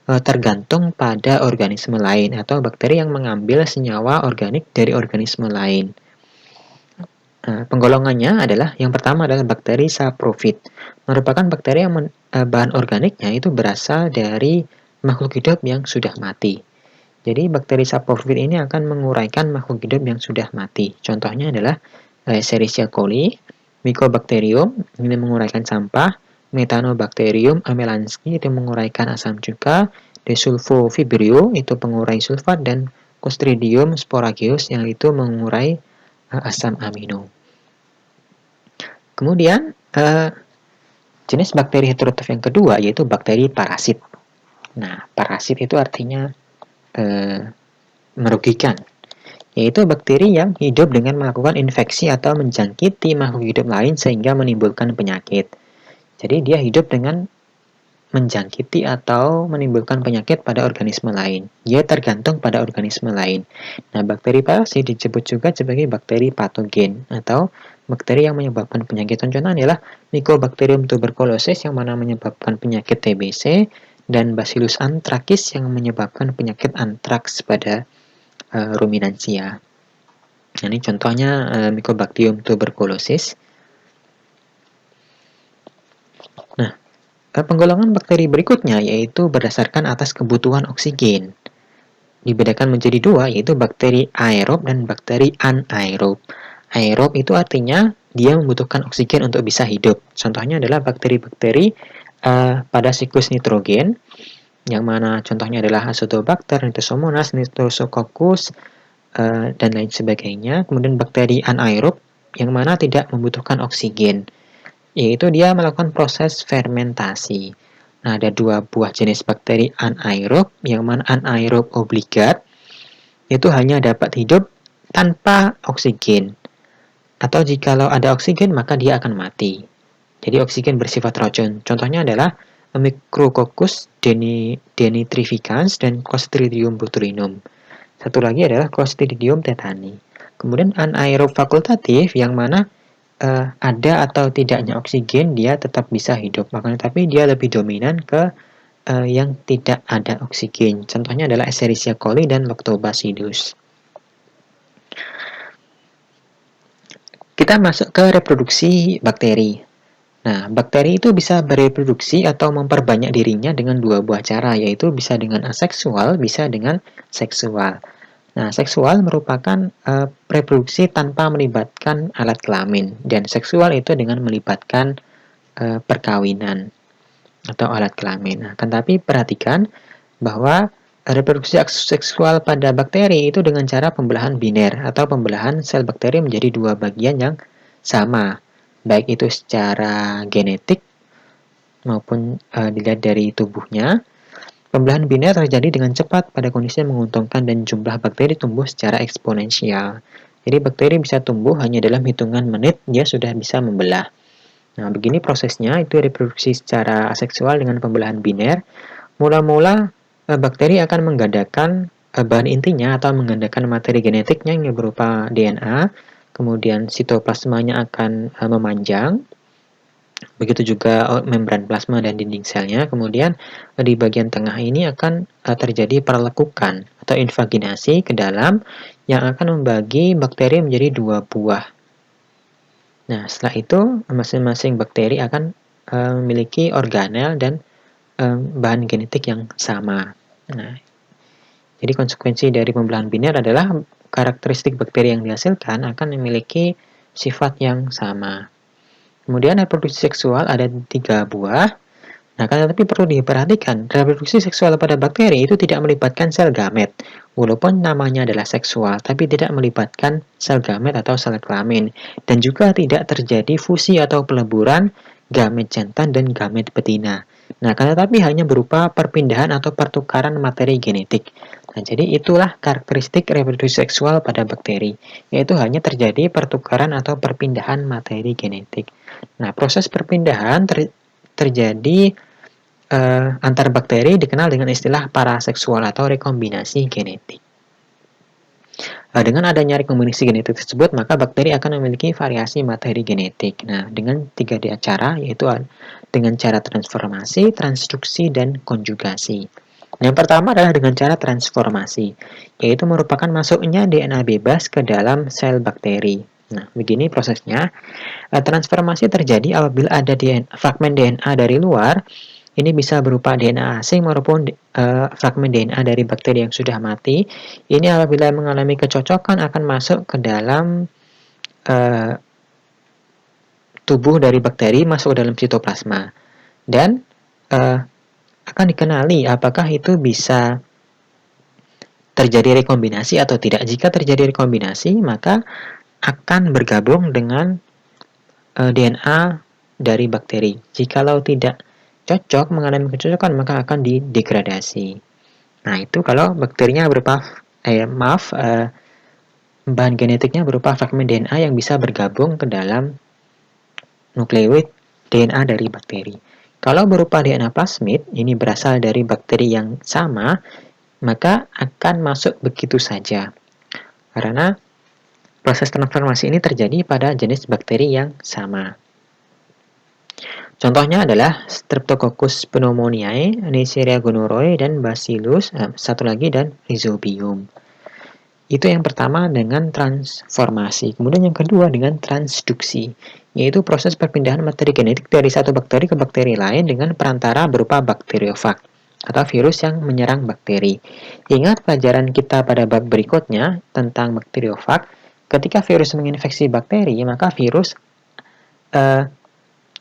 tergantung pada organisme lain atau bakteri yang mengambil senyawa organik dari organisme lain. Penggolongannya adalah yang pertama adalah bakteri saprofit, merupakan bakteri yang bahan organiknya itu berasal dari makhluk hidup yang sudah mati. Jadi bakteri saprofit ini akan menguraikan makhluk hidup yang sudah mati. Contohnya adalah Escherichia coli, Mycobacterium ini menguraikan sampah, Methanobacterium amelanski itu menguraikan asam cuka, Desulfovibrio itu pengurai sulfat, dan Clostridium sporaceus yang itu mengurai asam amino. Kemudian jenis bakteri heterotrof yang kedua yaitu bakteri parasit. Nah, parasit itu artinya merugikan, yaitu bakteri yang hidup dengan melakukan infeksi atau menjangkiti makhluk hidup lain sehingga menimbulkan penyakit. Jadi dia hidup dengan menjangkiti atau menimbulkan penyakit pada organisme lain. Dia tergantung pada organisme lain. Nah, bakteri parasit disebut juga sebagai bakteri patogen atau bakteri yang menyebabkan penyakit. Contohnya adalah Mycobacterium tuberculosis yang mana menyebabkan penyakit TBC, dan Bacillus anthracis yang menyebabkan penyakit antraks pada ruminansia. Nah, ini contohnya Mycobacterium tuberculosis. Nah, penggolongan bakteri berikutnya yaitu berdasarkan atas kebutuhan oksigen. Dibedakan menjadi dua, yaitu bakteri aerob dan bakteri anaerob. Aerob itu artinya dia membutuhkan oksigen untuk bisa hidup. Contohnya adalah bakteri-bakteri pada siklus nitrogen, yang mana contohnya adalah Azotobacter, Nitrosomonas, Nitrosococcus, dan lain sebagainya. Kemudian bakteri anaerob yang mana tidak membutuhkan oksigen, yaitu dia melakukan proses fermentasi. Nah, ada dua buah jenis bakteri anaerob, yang mana anaerob obligat itu hanya dapat hidup tanpa oksigen, atau jikalau ada oksigen maka dia akan mati. Jadi oksigen bersifat racun. Contohnya adalah Micrococcus denitrificans dan Clostridium botulinum. Satu lagi adalah Clostridium tetani. Kemudian anaerob fakultatif yang mana ada atau tidaknya oksigen dia tetap bisa hidup. Makanya tapi dia lebih dominan ke yang tidak ada oksigen. Contohnya adalah Escherichia coli dan Lactobacillus. Kita masuk ke reproduksi bakteri. Nah, bakteri itu bisa bereproduksi atau memperbanyak dirinya dengan dua buah cara, yaitu bisa dengan aseksual, bisa dengan seksual. Nah, seksual merupakan reproduksi tanpa melibatkan alat kelamin, dan seksual itu dengan melibatkan perkawinan atau alat kelamin. Nah, tapi perhatikan bahwa reproduksi seksual pada bakteri itu dengan cara pembelahan biner atau pembelahan sel bakteri menjadi dua bagian yang sama, baik itu secara genetik maupun dilihat dari tubuhnya. Pembelahan biner terjadi dengan cepat pada kondisi yang menguntungkan dan jumlah bakteri tumbuh secara eksponensial. Jadi bakteri bisa tumbuh hanya dalam hitungan menit, dia sudah bisa membelah. Nah, begini prosesnya, itu reproduksi secara aseksual dengan pembelahan biner. Mula-mula bakteri akan menggandakan bahan intinya atau menggandakan materi genetiknya yang berupa DNA, kemudian sitoplasmanya akan memanjang, begitu juga membran plasma dan dinding selnya. Kemudian di bagian tengah ini akan terjadi perlekukan atau invaginasi ke dalam, yang akan membagi bakteri menjadi 2 buah. Nah, setelah itu masing-masing bakteri akan memiliki organel dan bahan genetik yang sama. Nah, jadi konsekuensi dari pembelahan biner adalah karakteristik bakteri yang dihasilkan akan memiliki sifat yang sama. Kemudian reproduksi seksual ada 3 buah. Nah, tetapi perlu diperhatikan, reproduksi seksual pada bakteri itu tidak melibatkan sel gamet. Walaupun namanya adalah seksual, tapi tidak melibatkan sel gamet atau sel kelamin. Dan juga tidak terjadi fusi atau peleburan gamet jantan dan gamet betina. Nah, tetapi hanya berupa perpindahan atau pertukaran materi genetik. Nah, jadi itulah karakteristik reproduksi seksual pada bakteri, yaitu hanya terjadi pertukaran atau perpindahan materi genetik. Nah, proses perpindahan terjadi antar bakteri dikenal dengan istilah paraseksual atau rekombinasi genetik. Dengan adanya rekombinasi genetik tersebut, maka bakteri akan memiliki variasi materi genetik. Nah, dengan 3 cara, yaitu dengan cara transformasi, transduksi, dan konjugasi. Yang pertama adalah dengan cara transformasi, yaitu merupakan masuknya DNA bebas ke dalam sel bakteri. Nah, begini prosesnya. Transformasi terjadi apabila ada fragmen DNA dari luar. Ini bisa berupa DNA asing maupun fragmen DNA dari bakteri yang sudah mati. Ini apabila mengalami kecocokan akan masuk ke dalam tubuh dari bakteri, masuk ke dalam sitoplasma. Dan akan dikenali apakah itu bisa terjadi rekombinasi atau tidak. Jika terjadi rekombinasi, maka akan bergabung dengan DNA dari bakteri. Jikalau tidak cocok, mengalami kecocokan, maka akan didegradasi. Nah, itu kalau bakterinya berupa bahan genetiknya berupa fragmen DNA yang bisa bergabung ke dalam nukleoid DNA dari bakteri. Kalau berupa DNA plasmid, ini berasal dari bakteri yang sama, maka akan masuk begitu saja. Karena proses transformasi ini terjadi pada jenis bakteri yang sama. Contohnya adalah Streptococcus pneumoniae, Neisseria gonorrhoeae, dan Bacillus, satu lagi, dan Rhizobium. Itu yang pertama dengan transformasi. Kemudian yang kedua dengan transduksi, yaitu proses perpindahan materi genetik dari satu bakteri ke bakteri lain dengan perantara berupa bakteriofag atau virus yang menyerang bakteri. Ingat pelajaran kita pada bab berikutnya tentang bakteriofag. Ketika virus menginfeksi bakteri, maka virus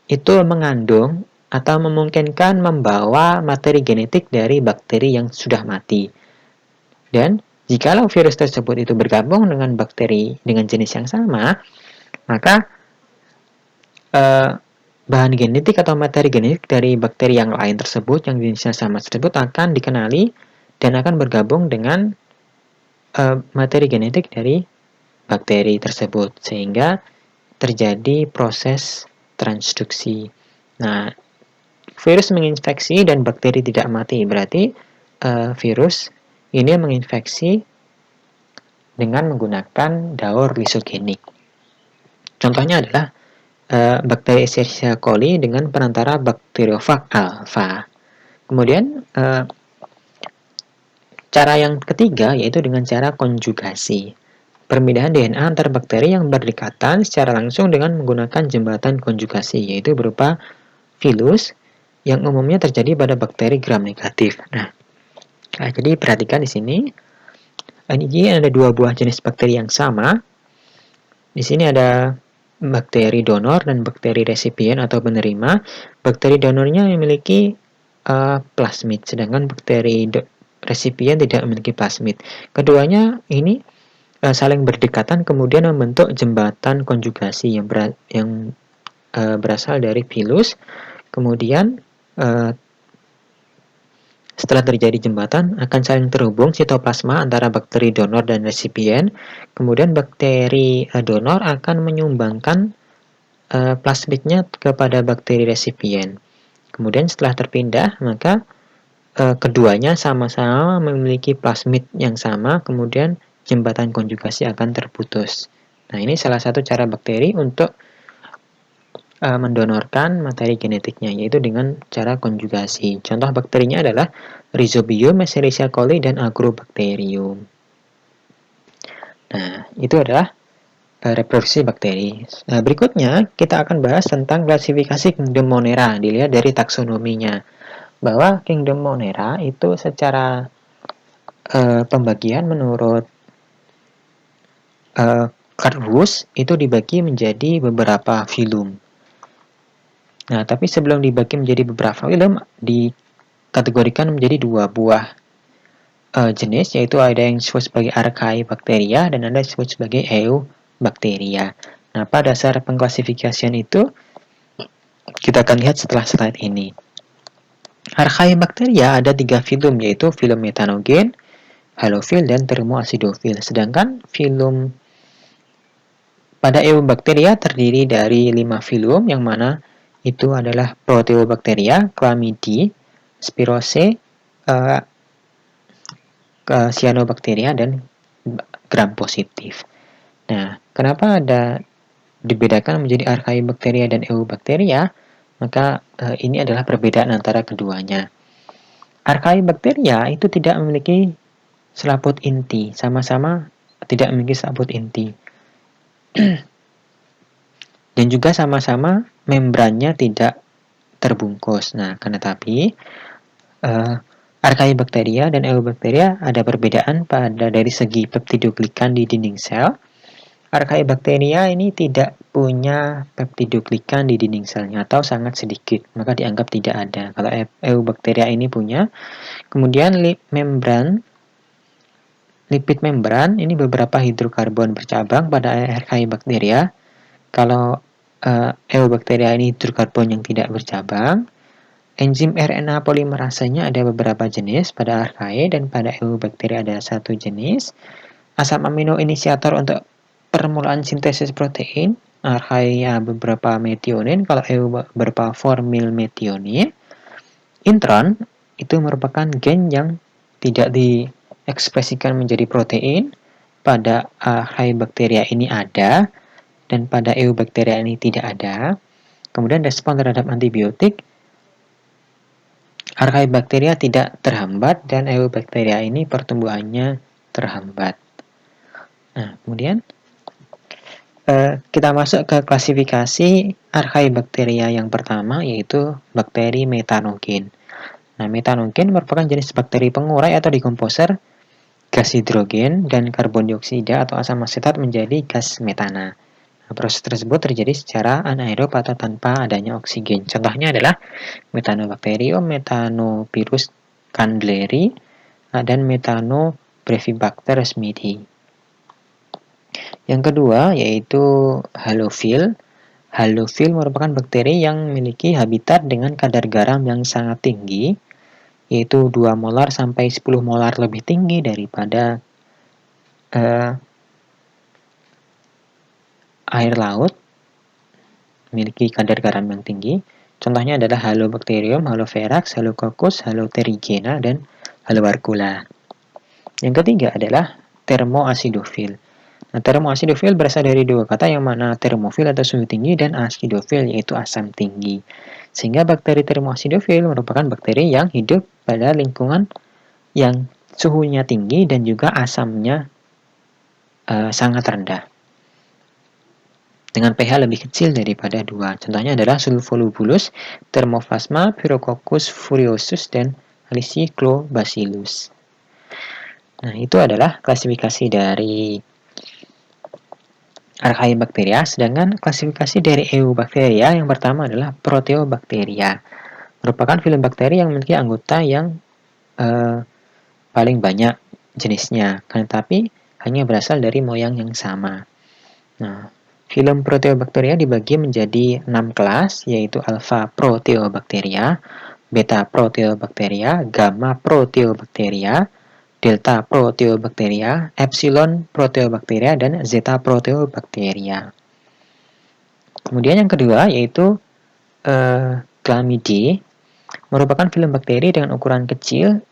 itu mengandung atau memungkinkan membawa materi genetik dari bakteri yang sudah mati. Dan jikalau virus tersebut itu bergabung dengan bakteri dengan jenis yang sama, maka bahan genetik atau materi genetik dari bakteri yang lain tersebut, yang jenisnya sama tersebut akan dikenali dan akan bergabung dengan materi genetik dari bakteri tersebut, sehingga terjadi proses transduksi. Nah, virus menginfeksi dan bakteri tidak mati, berarti virus ini menginfeksi dengan menggunakan daur lisogenik. Contohnya adalah bakteri Escherichia coli dengan perantara bakteriofag alpha. Kemudian cara yang ketiga yaitu dengan cara konjugasi. Perpindahan DNA antar bakteri yang berdekatan secara langsung dengan menggunakan jembatan konjugasi, yaitu berupa filus yang umumnya terjadi pada bakteri gram negatif. Nah, jadi perhatikan di sini. Ini ada 2 buah jenis bakteri yang sama. Di sini ada bakteri donor dan bakteri resipien atau penerima. Bakteri donornya memiliki plasmid, sedangkan bakteri resipien tidak memiliki plasmid. Keduanya ini saling berdekatan kemudian membentuk jembatan konjugasi yang berasal dari filus. Kemudian setelah terjadi jembatan akan saling terhubung sitoplasma antara bakteri donor dan resipien. Kemudian bakteri donor akan menyumbangkan plasmidnya kepada bakteri resipien. Kemudian setelah terpindah, maka keduanya sama-sama memiliki plasmid yang sama, kemudian jembatan konjugasi akan terputus. Nah, ini salah satu cara bakteri untuk mendonorkan materi genetiknya, yaitu dengan cara konjugasi. Contoh bakterinya adalah Rhizobium, Escherichia coli, dan Agrobacterium. Nah, itu adalah reproduksi bakteri. Nah, berikutnya kita akan bahas tentang klasifikasi Kingdom Monera, dilihat dari taksonominya. Bahwa Kingdom Monera itu secara pembagian menurut Carhuus itu dibagi menjadi beberapa filum. Nah, tapi sebelum dibagi menjadi beberapa filum, dikategorikan menjadi dua buah jenis, yaitu ada yang disebut sebagai Archaebacteria dan ada yang disebut sebagai Eubacteria. Nah, pada dasar pengklasifikasian itu kita akan lihat setelah slide ini. Archaebacteria ada 3 filum, yaitu filum metanogen, halofil, dan termoacidofil. Sedangkan filum pada Eubacteria terdiri dari 5 filum, yang mana itu adalah Proteobacteria, Chlamydia, Spirose, Cyanobacteria, dan gram positif. Nah, kenapa dibedakan menjadi Archaebacteria dan Eubacteria? Maka ini adalah perbedaan antara keduanya. Archaebacteria itu tidak memiliki selaput inti, sama-sama tidak memiliki selaput inti. Dan juga sama-sama membrannya tidak terbungkus. Nah, tetapi Archaebacteria dan Eubacteria ada perbedaan dari segi peptidoglikan di dinding sel. Archaebacteria ini tidak punya peptidoglikan di dinding selnya atau sangat sedikit, maka dianggap tidak ada. Kalau Eubacteria ini punya. Kemudian lipid membran ini beberapa hidrokarbon bercabang pada Archaebacteria. Kalau Eubacteria ini hidrokarbon yang tidak bercabang. Enzim RNA polimerasenya ada beberapa jenis pada Archaea, dan pada Eubacteria ada satu jenis. Asam amino inisiator untuk permulaan sintesis protein, Archaea beberapa metionin, kalau EU beberapa formyl metionin. Intron itu merupakan gen yang tidak diekspresikan menjadi protein. Pada Archaebacteria ini ada, dan pada Eubacteria ini tidak ada. Kemudian respon terhadap antibiotik, Archaebacteria tidak terhambat, dan Eubacteria ini pertumbuhannya terhambat. Nah, kemudian kita masuk ke klasifikasi Archaebacteria yang pertama, yaitu bakteri metanogen. Nah, metanogen merupakan jenis bakteri pengurai atau dekomposer gas hidrogen dan karbon dioksida atau asam asetat menjadi gas metana. Nah, proses tersebut terjadi secara anaerob atau tanpa adanya oksigen. Contohnya adalah Methanobacterium, Methanopyrus candleri, dan Methanobrevibacter smithii. Yang kedua yaitu halofil. Halofil merupakan bakteri yang memiliki habitat dengan kadar garam yang sangat tinggi, yaitu 2 molar sampai 10 molar lebih tinggi daripada air laut, memiliki kadar garam yang tinggi. Contohnya adalah Halobacterium, Haloverax, Halococcus, Haloterigena, dan Haloarcula. Yang ketiga adalah termoacidofil. Nah, termoacidofil berasal dari dua kata, yang mana termofil atau suhu tinggi dan acidofil yaitu asam tinggi. Sehingga bakteri termoacidofil merupakan bakteri yang hidup pada lingkungan yang suhunya tinggi dan juga asamnya sangat rendah, dengan pH lebih kecil daripada 2. Contohnya adalah Sulfolubulus, Thermoplasma, Pyrococcus furiosus, dan Haliciclobacillus. Nah, itu adalah klasifikasi dari Archaebacteria. Sedangkan klasifikasi dari Eubacteria yang pertama adalah Proteobacteria. Merupakan filum bakteri yang memiliki anggota yang paling banyak jenisnya, tetapi hanya berasal dari moyang yang sama. Nah, filum Proteobacteria dibagi menjadi 6 kelas, yaitu Alpha Proteobacteria, Beta Proteobacteria, Gamma Proteobacteria, Delta Proteobacteria, Epsilon Proteobacteria, dan Zeta Proteobacteria. Kemudian yang kedua yaitu Chlamydia, merupakan filum bakteri dengan ukuran kecil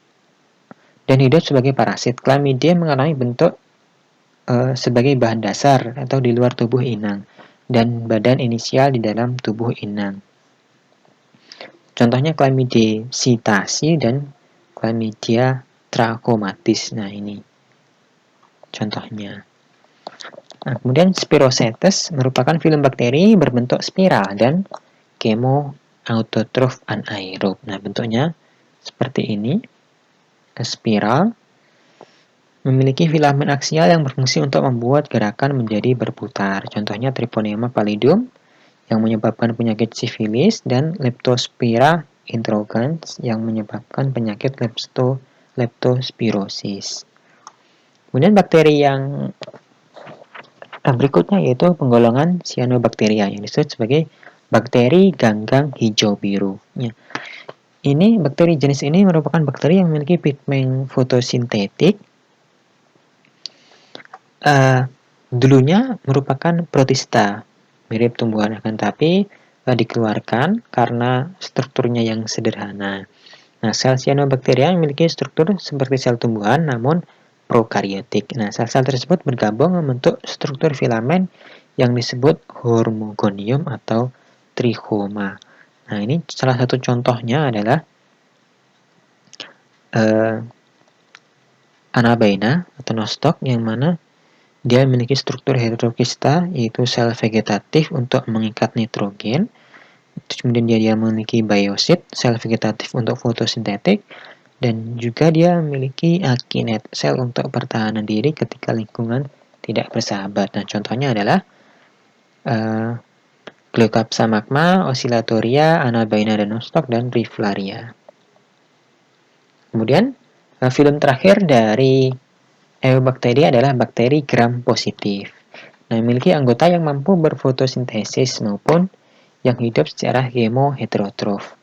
dan hidup sebagai parasit. Chlamydia mengalami bentuk sebagai bahan dasar atau di luar tubuh inang, dan badan inisial di dalam tubuh inang. Contohnya Chlamydia psittaci dan Chlamydia trachomatis. Nah, ini contohnya. Nah, kemudian Spirochetes merupakan film bakteri berbentuk spiral dan chemo-autotroph anaerob. Nah, bentuknya seperti ini, spiral, memiliki filamen aksial yang berfungsi untuk membuat gerakan menjadi berputar. Contohnya Treponema pallidum yang menyebabkan penyakit sifilis dan Leptospira interrogans yang menyebabkan penyakit leptospirosis. Kemudian bakteri yang berikutnya yaitu penggolongan Cyanobacteria yang disebut sebagai bakteri ganggang hijau biru. Ya. Bakteri jenis ini merupakan bakteri yang memiliki pigmen fotosintetik. Dulunya merupakan protista, mirip tumbuhan akan tapi dikeluarkan karena strukturnya yang sederhana. Nah, sel Cyanobacteria memiliki struktur seperti sel tumbuhan namun prokaryotik. Nah, sel-sel tersebut bergabung membentuk struktur filamen yang disebut hormogonium atau trichoma. Nah, ini salah satu contohnya adalah Anabaena atau nostoc yang mana dia memiliki struktur heterokista yaitu sel vegetatif untuk mengikat nitrogen. Kemudian dia memiliki biosit, sel vegetatif untuk fotosintetik, dan juga dia memiliki kinet, sel untuk pertahanan diri ketika lingkungan tidak bersahabat. Nah, contohnya adalah Glycopsa magma, Oscillatoria, Anabaena dan nostoc, dan Riflaria. Kemudian, film terakhir dari Eubacteria adalah bakteri gram positif. Nah, memiliki anggota yang mampu berfotosintesis maupun yang hidup secara heterotrof.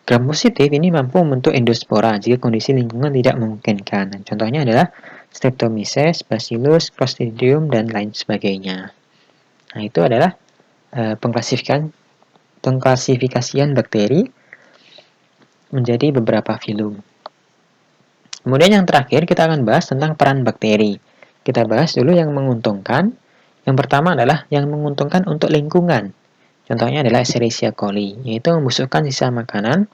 Gram positif ini mampu membentuk endospora jika kondisi lingkungan tidak memungkinkan. Contohnya adalah Streptomyces, Bacillus, Clostridium, dan lain sebagainya. Nah, itu adalah pengklasifikasian bakteri menjadi beberapa filum. Kemudian yang terakhir kita akan bahas tentang peran bakteri. Kita bahas dulu yang menguntungkan. Yang pertama adalah yang menguntungkan untuk lingkungan. Contohnya adalah Escherichia coli, yaitu membusukkan sisa makanan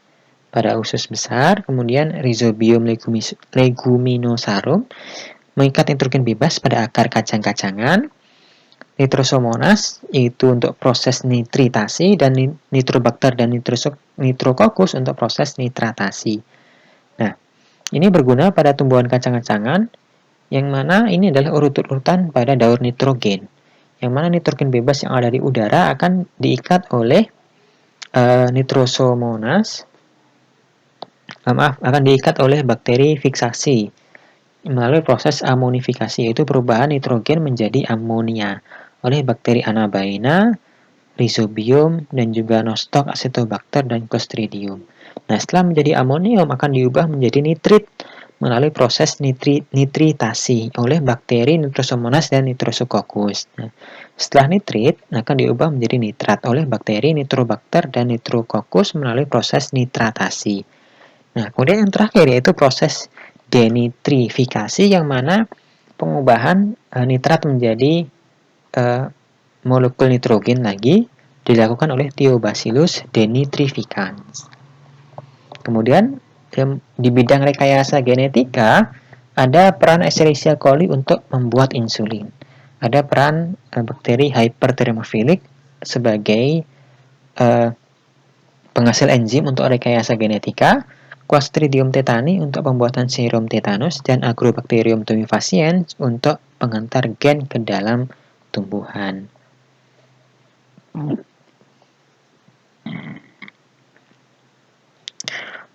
pada usus besar, kemudian Rhizobium leguminosarum, mengikat nitrogen bebas pada akar kacang-kacangan, Nitrosomonas, yaitu untuk proses nitritasi, dan Nitrobacter dan Nitrococcus untuk proses nitratasi. Nah, ini berguna pada tumbuhan kacang-kacangan, yang mana ini adalah urut-urutan pada daur nitrogen. Yang mana nitrogen bebas yang ada di udara akan diikat oleh akan diikat oleh bakteri fiksasi melalui proses amonifikasi, yaitu perubahan nitrogen menjadi amonia oleh bakteri Anabaena, Rhizobium, dan juga nostoc, Acetobacter, dan Clostridium. Nah, setelah menjadi amonium akan diubah menjadi nitrit melalui proses nitritasi oleh bakteri Nitrosomonas dan Nitrococcus. Nah, setelah nitrit akan diubah menjadi nitrat oleh bakteri Nitrobacter dan Nitrococcus melalui proses nitratasi. Nah, kemudian yang terakhir yaitu proses denitrifikasi yang mana pengubahan nitrat menjadi molekul nitrogen lagi dilakukan oleh Thiobacillus denitrificans. Kemudian di bidang rekayasa genetika ada peran Escherichia coli untuk membuat insulin. Ada peran bakteri hyperthermophilic sebagai penghasil enzim untuk rekayasa genetika, Clostridium tetani untuk pembuatan serum tetanus, dan Agrobacterium tumefaciens untuk pengantar gen ke dalam tumbuhan.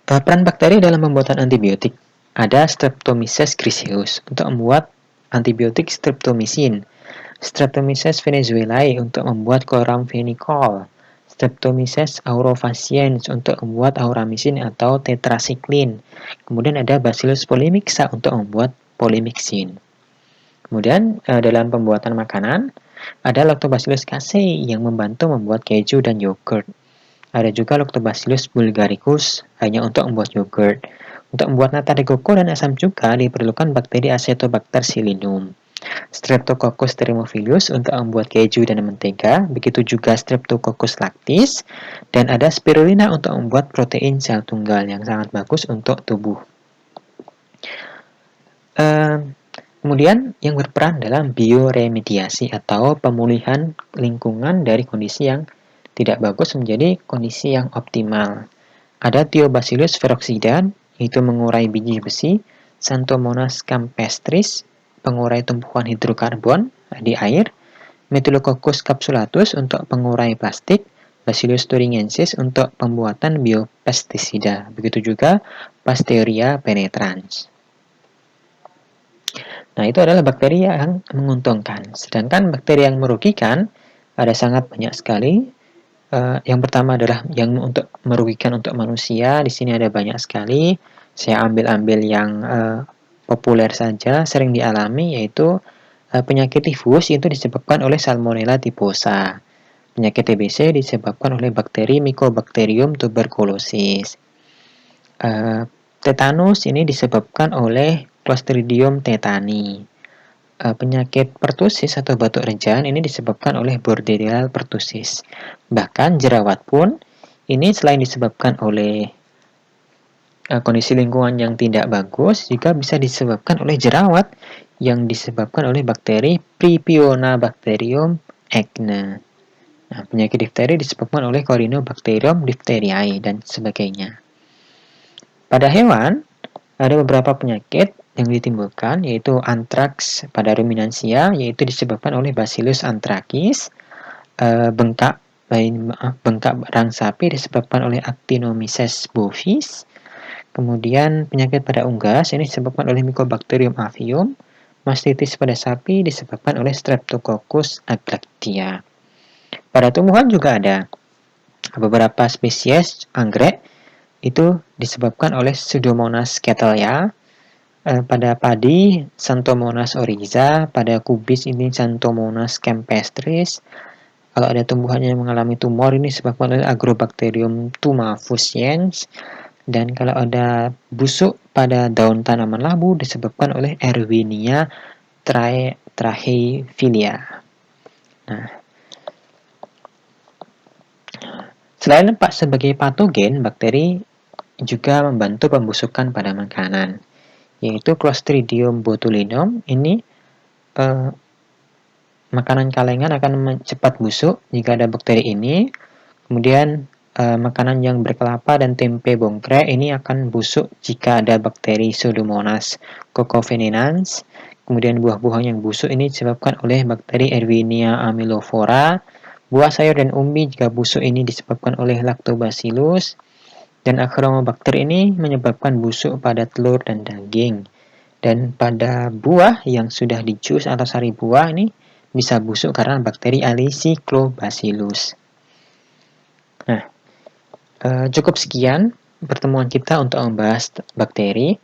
Peran bakteri dalam pembuatan antibiotik. Ada Streptomyces griseus untuk membuat antibiotik streptomycin, Streptomyces venezuelae untuk membuat chloramphenicol, Streptomyces aurofaciens untuk membuat auramycin atau tetracycline. Kemudian ada Bacillus polymixa untuk membuat polymyxin. Kemudian dalam pembuatan makanan ada Lactobacillus casei yang membantu membuat keju dan yogurt. Ada juga Lactobacillus bulgaricus hanya untuk membuat yogurt. Untuk membuat nata de coco dan asam cuka diperlukan bakteri Acetobacter psyllium. Streptococcus thermophilus untuk membuat keju dan mentega, begitu juga Streptococcus lactis, dan ada Spirulina untuk membuat protein sel tunggal yang sangat bagus untuk tubuh. Kemudian yang berperan dalam bioremediasi atau pemulihan lingkungan dari kondisi yang tidak bagus menjadi kondisi yang optimal. Ada Thiobacillus peroxida, yaitu mengurai biji besi, Xanthomonas campestris, pengurai tumpukan hidrokarbon di air, Methylococcus capsulatus untuk pengurai plastik, Bacillus thuringiensis untuk pembuatan biopestisida. Begitu juga Pasteuria penetrans. Nah, itu adalah bakteri yang menguntungkan. Sedangkan bakteri yang merugikan ada sangat banyak sekali. Yang pertama adalah yang untuk merugikan untuk manusia. Di sini ada banyak sekali. Saya ambil-ambil yang populer saja, sering dialami, yaitu penyakit tifus itu disebabkan oleh Salmonella typhosa. Penyakit TBC disebabkan oleh bakteri Mycobacterium tuberculosis. Tetanus ini disebabkan oleh Clostridium tetani. Penyakit pertusis atau batuk rejan ini disebabkan oleh Bordetella pertussis. Bahkan jerawat pun ini selain disebabkan oleh kondisi lingkungan yang tidak bagus, juga bisa disebabkan oleh jerawat yang disebabkan oleh bakteri Prepionabacterium acne. Nah, penyakit difteri disebabkan oleh Corynebacterium diphtheriae dan sebagainya. Pada hewan, ada beberapa penyakit yang ditimbulkan, yaitu antraks pada ruminansia, yaitu disebabkan oleh Bacillus anthracis, bengkak rang sapi disebabkan oleh Actinomyces bovis, kemudian penyakit pada unggas ini disebabkan oleh Mycobacterium avium, mastitis pada sapi disebabkan oleh Streptococcus aglactia. Pada tumbuhan juga ada beberapa spesies anggrek itu disebabkan oleh Pseudomonas cattleya, pada padi Xanthomonas oryza, pada kubis ini Xanthomonas campestris. Kalau ada tumbuhan yang mengalami tumor ini disebabkan oleh Agrobacterium tumefaciens, dan kalau ada busuk pada daun tanaman labu disebabkan oleh Erwinia trachyphylla. Nah, selain sebagai patogen, bakteri juga membantu pembusukan pada makanan, yaitu Clostridium botulinum. Ini makanan kalengan akan cepat busuk jika ada bakteri ini. Kemudian makanan yang berkelapa dan tempe bongkrek ini akan busuk jika ada bakteri Pseudomonas cacoveninans. Kemudian buah-buahan yang busuk ini disebabkan oleh bakteri Erwinia amylophora. Buah sayur dan umbi jika busuk ini disebabkan oleh Lactobacillus. Dan Achromobacter ini menyebabkan busuk pada telur dan daging. Dan pada buah yang sudah dijus atau sari buah ini bisa busuk karena bakteri Alesyclobacillus. Nah, cukup sekian pertemuan kita untuk membahas bakteri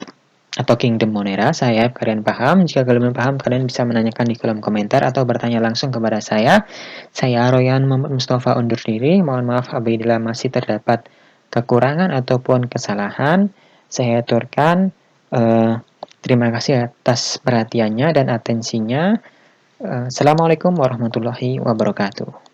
atau Kingdom Monera. Saya harap kalian paham. Jika kalian belum paham, kalian bisa menanyakan di kolom komentar atau bertanya langsung kepada saya. Saya Royan Muhammad Mustafa undur diri. Mohon maaf apabila masih terdapat kekurangan ataupun kesalahan. Saya aturkan. Terima kasih atas perhatiannya dan atensinya. Assalamualaikum warahmatullahi wabarakatuh.